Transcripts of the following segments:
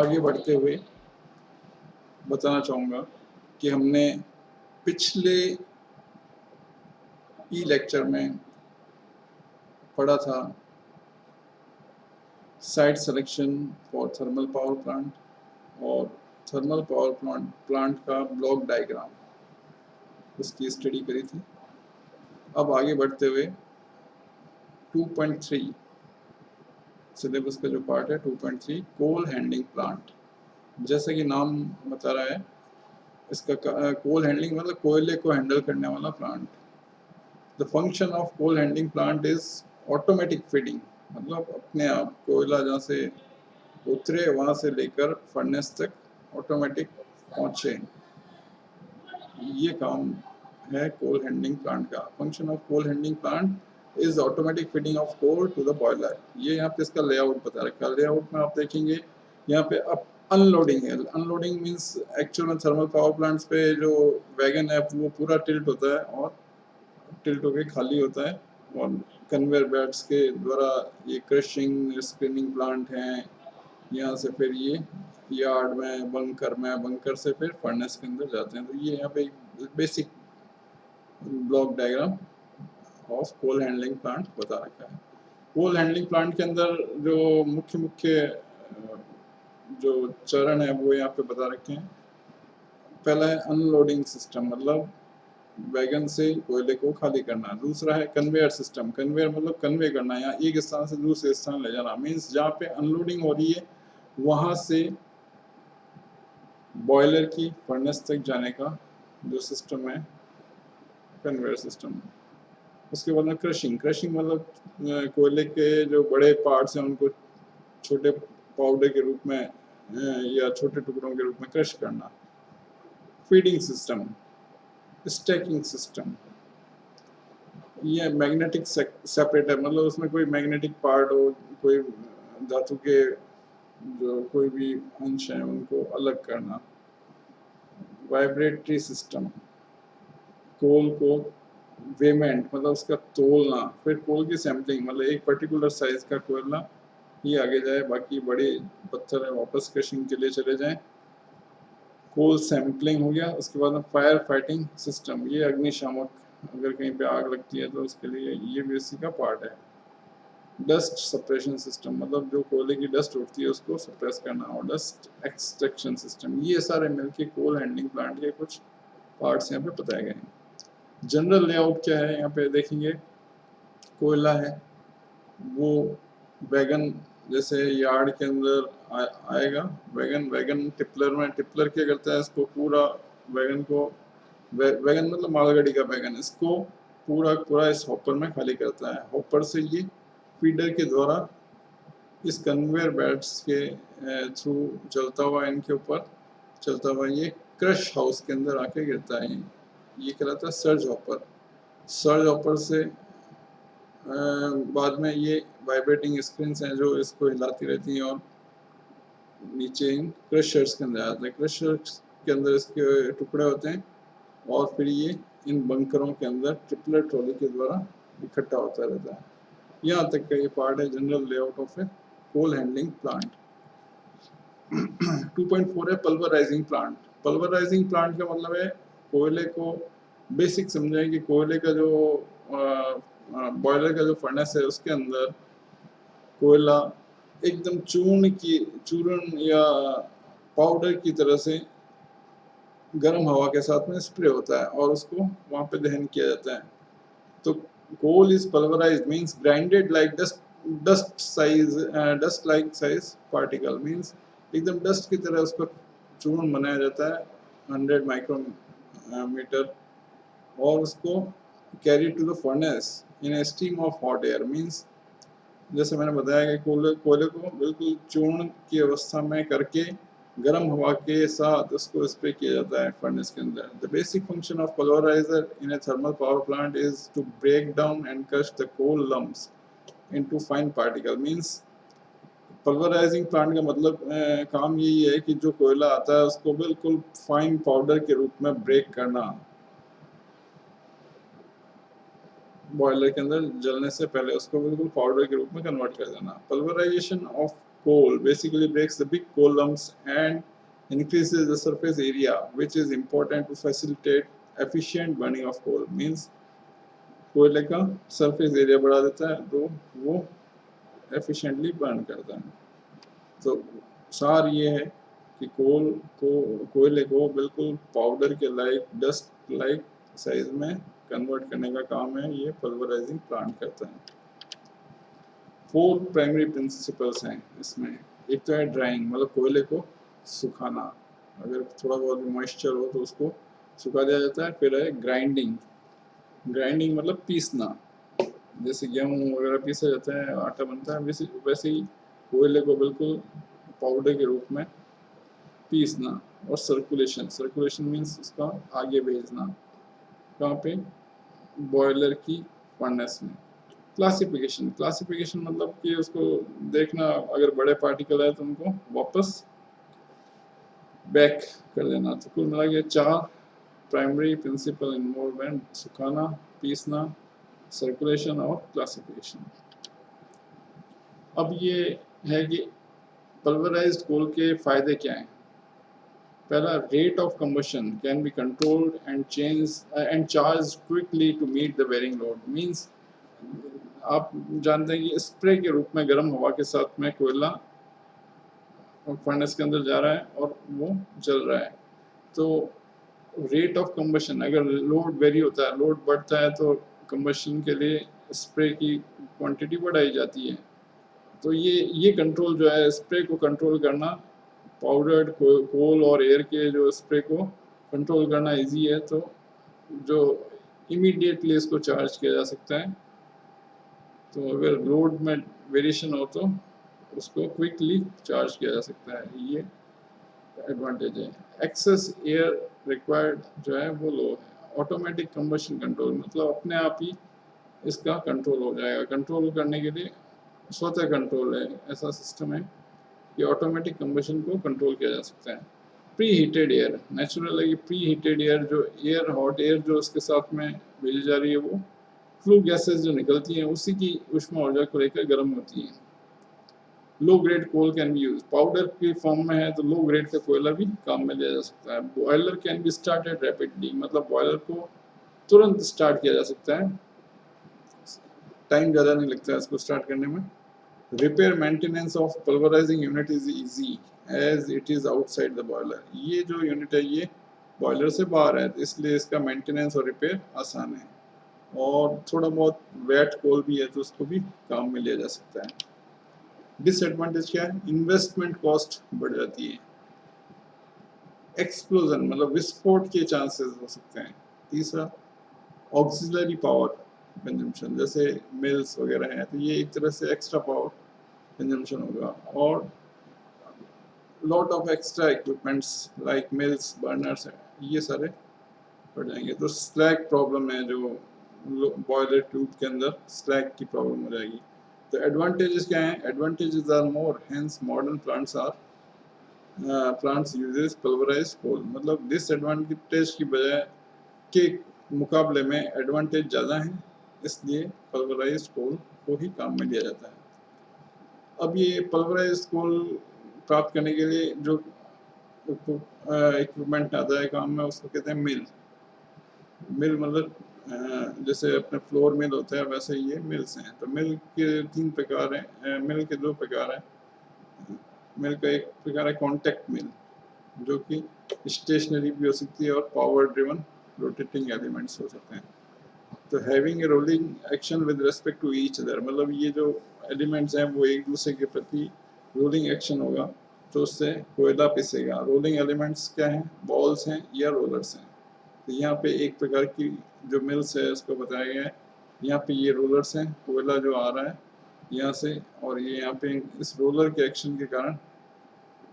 आगे बढ़ते हुए बताना चाहूँगा कि हमने पिछले लेक्चर में पढ़ा था site selection for thermal power plant और थर्मल पावर प्लांट का ब्लॉक डायग्राम, उसकी स्टडी करी थी। अब आगे बढ़ते हुए 2.3 सिलेबस का जो पार्ट है 2.3 कोल हैंडलिंग प्लांट। जैसे कि नाम बता रहा है, इसका कोल हैंडलिंग मतलब कोयले को हैंडल करने वाला plant. The function of coal handling plant is automatic feeding, मतलब अपने आप कोयला जहाँ से उतरे वहाँ से लेकर फर्नेस तक ऑटोमेटिक पहुँचे, ये काम है कोल हैंडलिंग प्लांट का। Function of coal handling plant is automatic feeding of coal to the boiler. ये यहाँ पे इसका लेआउट बता रखा है। लेआउट में आप देखेंगे यहाँ पे अब अनलोडिंग है। अनलोडिंग मीन्स एक्चुअल में थर्मल पावर प्लांट्स पे जो वैगन है वो पूरा टिल्ट होता है और टिल्ट होके खाली होता है, और कन्वेयर बेल्ट्स के द्वारा ये क्रशिंग स्क्रीनिंग प्लांट हैं। यहाँ से फिर ये यार्ड में बंकर से फिर फर्नेस के अंदर जाते हैं। तो ये यहाँ पे basic block diagram of coal handling plant बता रखा है। कोल हैंडलिंग प्लांट के अंदर जो मुख्य जो चरण है वो यहाँ पे बता रखे हैं। पहला है अनलोडिंग सिस्टम, मतलब वैगन से कोयले को खाली करना। दूसरा है कन्वेयर सिस्टम, कन्वेयर मतलब कन्वे करना, यहाँ एक स्थान से दूसरे स्थान ले जाना। मीन्स जहाँ पे अनलोडिंग हो रही है वहाँ से बॉयलर की फर्नेस तक जाने का जो सिस्टम है कन्वेयर सिस्टम। उसके बाद में क्रशिंग मतलब कोयले के जो बड़े पार्ट्स हैं उनको छोटे पाउडर के रूप में या छोटे टुकड़ों के रूप में क्रश करना। फीडिंग सिस्टम, स्टैकिंग सिस्टम, ये मैग्नेटिक सेपरेटर, मतलब उसमें कोई मैग्नेटिक पार्ट हो, कोई धातु के जो कोई भी अंश हैं उनको अलग करना। वाइब्रेटरी सिस्टम, कोल को वेमेंट मतलब उसका तोलना। फिर कोल की सैम्पलिंग, मतलब एक पर्टिकुलर साइज का कोयला ये आगे जाए, बाकी बड़े पत्थर है वापस क्रशिंग के लिए चले जाएं। कोल सैम्पलिंग हो गया। उसके बाद में फायर फाइटिंग सिस्टम, ये अग्निशामक, अगर कहीं पे आग लगती है तो उसके लिए ये भी इसी का पार्ट है। डस्ट सप्रेशन सिस्टम, मतलब जो कोयले की डस्ट उठती है उसको सप्रेस करना। और डस्ट एक्सट्रैक्शन सिस्टम, ये सारे मिलके कोल हैंडलिंग प्लांट के कुछ पार्ट्स यहाँ पे बताए गए हैं। जनरल लेआउट क्या है यहाँ पे देखेंगे, कोयला है वो वैगन जैसे यार्ड के अंदर आएगा। वैगन टिपलर क्या करता है, इसको पूरा वैगन को, वैगन मतलब मालगाड़ी का वैगन, इसको पूरा इस हॉपर में खाली करता है। हॉपर से ये फीडर के द्वारा इस कन्वेयर बेल्ट्स के थ्रू चलता हुआ, इनके ऊपर चलता हुआ ये क्रश हाउस के अंदर आके गिरता है। ये कहलाता है सर्ज हॉपर। सर्ज हॉपर से बाद में ये वाइब्रेटिंग स्क्रीन्स हैं जो इसको हिलाती रहती हैं और नीचे इन क्रशर्स के अंदर आते हैं। क्रशर्स के अंदर इसके टुकड़े होते हैं और फिर ये इन बंकरों के अंदर ट्रिपलर ट्रॉली के द्वारा इकट्ठा होता रहता है। यहाँ तक का ये पार्ट है general layout of a coal handling plant. 2.4 है पल्वराइजिंग प्लांट। पल्वराइजिंग प्लांट का मतलब है कोयले को बेसिक समझें कि कोयले का जो बॉयलर का जो फर्नेस है उसके अंदर कोयला एकदम चूर्ण या पाउडर की तरह से गर्म हवा के साथ में स्प्रे होता है और उसको वहाँ पे दहन किया जाता है। तो coal is pulverised means grinded like dust like size particle, means एकदम डस्ट की तरह उसको चूर्ण बनाया जाता है 100 माइक्रोमीटर, और उसको carry to the furnace in a steam of hot air. Means जैसे मैंने बताया कि कोयले को बिल्कुल चूर्ण की अवस्था में करके गर्म हवा के साथ उसको स्प्रे किया जाता है फर्नेस के अंदर। The basic function of pulverizer in a thermal power plant is to break down and crush the coal lumps into fine particle. Means pulverizing plant का मतलब काम यही है कि जो कोयला आता है उसको बिल्कुल फाइन पाउडर के रूप में ब्रेक करना, बॉयलर के अंदर जलने से पहले उसको बिल्कुल पाउडर के रूप में कन्वर्ट कर देना। Pulverisation of coal basically breaks the big coal lumps and increases the surface area, which is important to facilitate efficient burning of coal. Means कोयले का सरफेस एरिया बढ़ा देता है तो वो एफिशिएंटली बर्न करता है। तो सार ये है कि कोयले को बिल्कुल पाउडर के लाइक, डस्ट लाइक साइज में कन्वर्ट करने का काम है ये पल्वराइजिंग प्लांट करता है। 4 प्राइमरी प्रिंसिपल्स हैं इसमें। एक तो है ड्राइंग, मतलब कोयले को सुखाना, अगर थोड़ा बहुत भी मॉइस्चर हो तो उसको सुखा दिया जाता है। फिर है ग्राइंडिंग, ग्राइंडिंग मतलब पीसना, जैसे गेहूँ वगैरह पीसा जाता है, आटा बनता है, वैसे ही कोयले को बिल्कुल पाउडर के रूप में पीसना। और सर्कुलेशन, सर्कुलेशन मीन्स उसका आगे भेजना, कहाँ पे, बॉयलर की फर्नेस में। क्लासिफिकेशन, क्लासिफिकेशन मतलब कि उसको देखना, अगर बड़े पार्टिकल है तो उनको वापस बैक कर देना। तो कुल मिला के 4 प्राइमरी प्रिंसिपल इन्वॉल्व हैं, सुखाना, पीसना, सर्कुलेशन और क्लासिफिकेशन। अब ये है कि पल्वराइज्ड कोल के फायदे क्या हैं। पहला, rate of combustion can be controlled and charge quickly to meet the varying load. Means आप जानते हैं कि स्प्रे के रूप में गर्म हवा के साथ में कोयला फर्नेस के अंदर जा रहा है और वो जल रहा है। तो रेट ऑफ कंबशन, अगर लोड वेरी होता है, लोड बढ़ता है तो कंबशन के लिए स्प्रे की क्वांटिटी बढ़ाई जाती है। तो ये कंट्रोल जो है, स्प्रे को कंट्रोल करना, पाउडर्ड कोल और एयर के जो स्प्रे को कंट्रोल करना इजी है। तो जो इमीडिएटली इसको चार्ज किया जा सकता है। तो अगर लोड में वेरिएशन हो तो उसको क्विकली चार्ज किया जा सकता है, ये एडवांटेज है। एक्सेस एयर रिक्वायर्ड जो है वो लो है। ऑटोमेटिक कंबशन कंट्रोल मतलब अपने आप ही इसका कंट्रोल हो जाएगा। कंट्रोल करने के लिए स्वतः कंट्रोल है, ऐसा सिस्टम है कि ऑटोमेटिक कंबशन को कंट्रोल किया जा सकता है। प्री हीटेड एयर, नेचुरल है कि प्री हीटेड एयर, जो एयर, हॉट एयर जो उसके साथ में भेजी जा रही है, वो फ्लू गैसेस जो निकलती हैं उसी की ऊष्मा ऊर्जा को लेकर गर्म होती हैं। Low grade coal can be use, powder की फॉर्म में है तो लो ग्रेड का कोयला भी काम में लिया जा सकता है। Boiler can be started rapidly, मतलब बॉयलर को तुरंत स्टार्ट किया जा सकता है, टाइम ज़्यादा नहीं लगता है इसको स्टार्ट करने में। Repair maintenance of pulverizing unit is easy as it is outside the boiler. ये जो यूनिट है ये बॉयलर से बाहर है, इसलिए इसका मेंटेनेंस और रिपेयर आसान है। और थोड़ा बहुत वेट कोल भी है तो उसको भी काम में लिया जा सकता है। डिसएडवांटेज क्या है, इन्वेस्टमेंट कॉस्ट बढ़ जाती है। एक्सप्लोजन मतलब विस्फोट के चांसेस हो सकते हैं। तीसरा, ऑक्सिलरी पावर कंजम्पशन, जैसे मिल्स वगैरह हैं तो ये एक तरह से एक्स्ट्रा पावर कंजम्पशन होगा। और lot of extra equipments like mills, burners, ये सारे बढ़ जाएंगे। तो स्लैग प्रॉब्लम है, जो बॉयलर ट्यूब के अंदर स्लैग की प्रॉब्लम हो जाएगी। तो एडवांटेजेस क्या हैं, advantages are more, hence modern plants uses pulverized coal. मतलब डिसएडवांटेज की बजाय के मुकाबले में एडवांटेज ज़्यादा हैं, इसलिए पल्वराइज्ड कोल को ही काम में लिया जाता है। अब ये पल्वराइज्ड कोल प्राप्त करने के लिए जो इक्विपमेंट आता है काम में, उसको कहते हैं मिल। मिल मतलब जैसे अपने फ्लोर मिल होता है वैसे ये मिल्स हैं। तो मिल के 3 प्रकार हैं, मिल के 2 प्रकार हैं। मिल का एक प्रकार है कॉन्टैक्ट मिल, जो कि स्टेशनरी भी हो सकती है और पावर ड्रिवन रोटेटिंग एलिमेंट्स हो सकते हैं। तो having a rolling action with respect to each other, मतलब ये जो एलिमेंट्स हैं वो एक दूसरे के प्रति रोलिंग एक्शन होगा तो उससे कोयला पिसेगा। रोलिंग एलिमेंट्स क्या हैं, बॉल्स हैं या रोलर्स हैं। तो यहाँ पे एक प्रकार की जो मिल्स है उसको बताया गया है। यहाँ पे ये रोलर्स हैं, कोयला जो आ रहा है यहाँ से, और ये यहाँ पे इस रोलर के एक्शन के कारण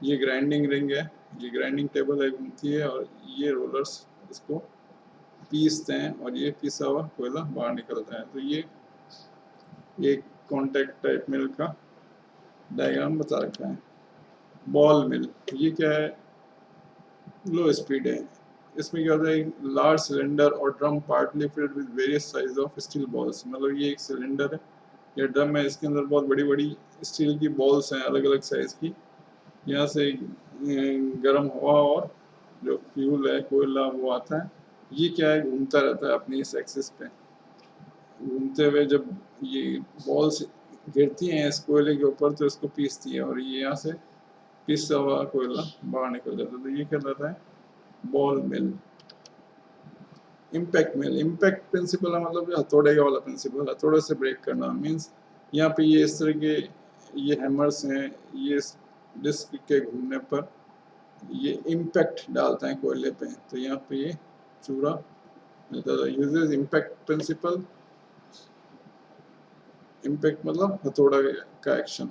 ये ग्राइंडिंग रिंग है, ये ग्राइंडिंग टेबल है, घूमती है और ये रोलर्स इसको पीसते हैं और ये पिसा हुआ कोयला बाहर निकलता है। तो ये कॉन्टैक्ट टाइप मिल का डायग्राम बता रखा है। बॉल मिल, ये क्या है, लो स्पीड है। इसमें क्या होता है, लार्ज सिलेंडर और drum partly filled with various size of steel balls, मतलब ये एक सिलेंडर है या ड्रम है, इसके अंदर बहुत बड़ी बड़ी स्टील की बॉल्स हैं अलग अलग साइज की, यहाँ से गर्म हवा और जो फ्यूल है कोयला वो आता है, ये क्या है घूमता रहता है अपनी इस एक्सिस पे, घूमते हुए जब ये बॉल्स गिरती हैं इस कोयले के ऊपर तो इसको पीसती है और ये यहाँ से पिसा हुआ कोयला बाहर निकल जाता है, तो ये कहलाता है बॉल मिल। इम्पैक्ट मिल, इम्पैक्ट प्रिंसिपल है मतलब हथौड़े का वाला प्रिंसिपल, हथौड़े से ब्रेक करना मीन्स यहाँ पे ये इस तरह के ये हैमर्स हैं, ये डिस्क के घूमने पर ये इम्पैक्ट डालते हैं कोयले पे, तो यहाँ पे ये चूरा मिलता है। यूजेस इम्पैक्ट प्रिंसिपल, इम्पैक्ट मतलब हथौड़ा का एक्शन,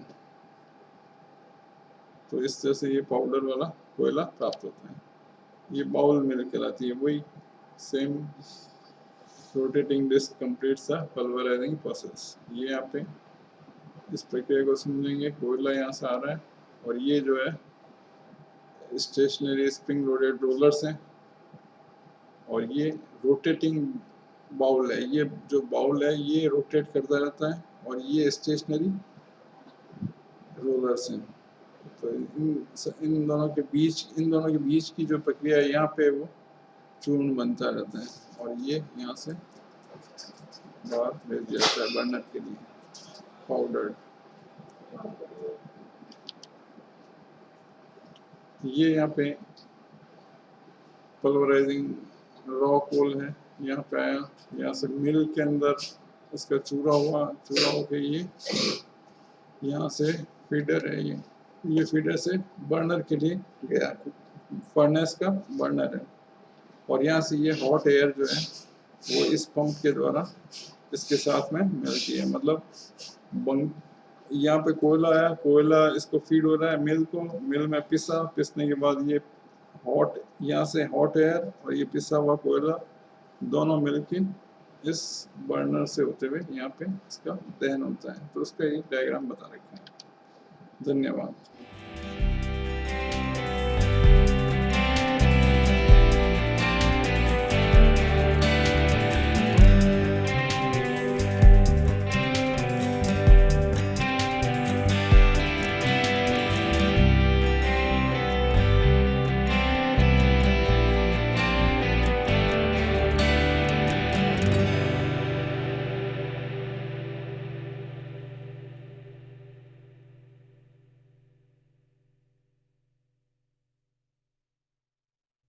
तो इस तरह से ये पाउडर वाला कोयला प्राप्त होता है। ये बाउल मिल कहलाती है, वही same rotating disc completes the pulverizing process. ये यहाँ पे इस प्रक्रिया को समझेंगे, कोयला यहाँ से आ रहा है और ये जो है स्टेशनरी स्प्रिंग लोडेड रोलर्स हैं और ये रोटेटिंग बाउल है, ये जो बाउल है ये रोटेट करता रहता है और ये स्टेशनरी रोलर्स हैं। तो इन दोनों के बीच की जो प्रक्रिया है यहाँ पे वो चूर्ण बनता रहता है और ये यहाँ से बाहर भेज जाता है बर्नर के लिए पाउडर। ये यहाँ पे पल्वराइजिंग रॉ कोल है, यहाँ पे आया, यहाँ से मिल के अंदर इसका चूरा होके ये यहाँ से फीडर है, ये फीडर से बर्नर के लिए गया, फर्नेस का बर्नर है और यहाँ से ये हॉट एयर जो है वो इस पंप के द्वारा इसके साथ में मिलती है, मतलब यहाँ पे कोयला आया, कोयला इसको फीड हो रहा है मिल को, मिल में पिसने के बाद ये हॉट, यहाँ से हॉट एयर और ये पिसा हुआ कोयला दोनों मिलके इस बर्नर से होते हुए यहाँ पे इसका दहन होता है, तो उसका एक डायग्राम बता रखा है। धन्यवाद।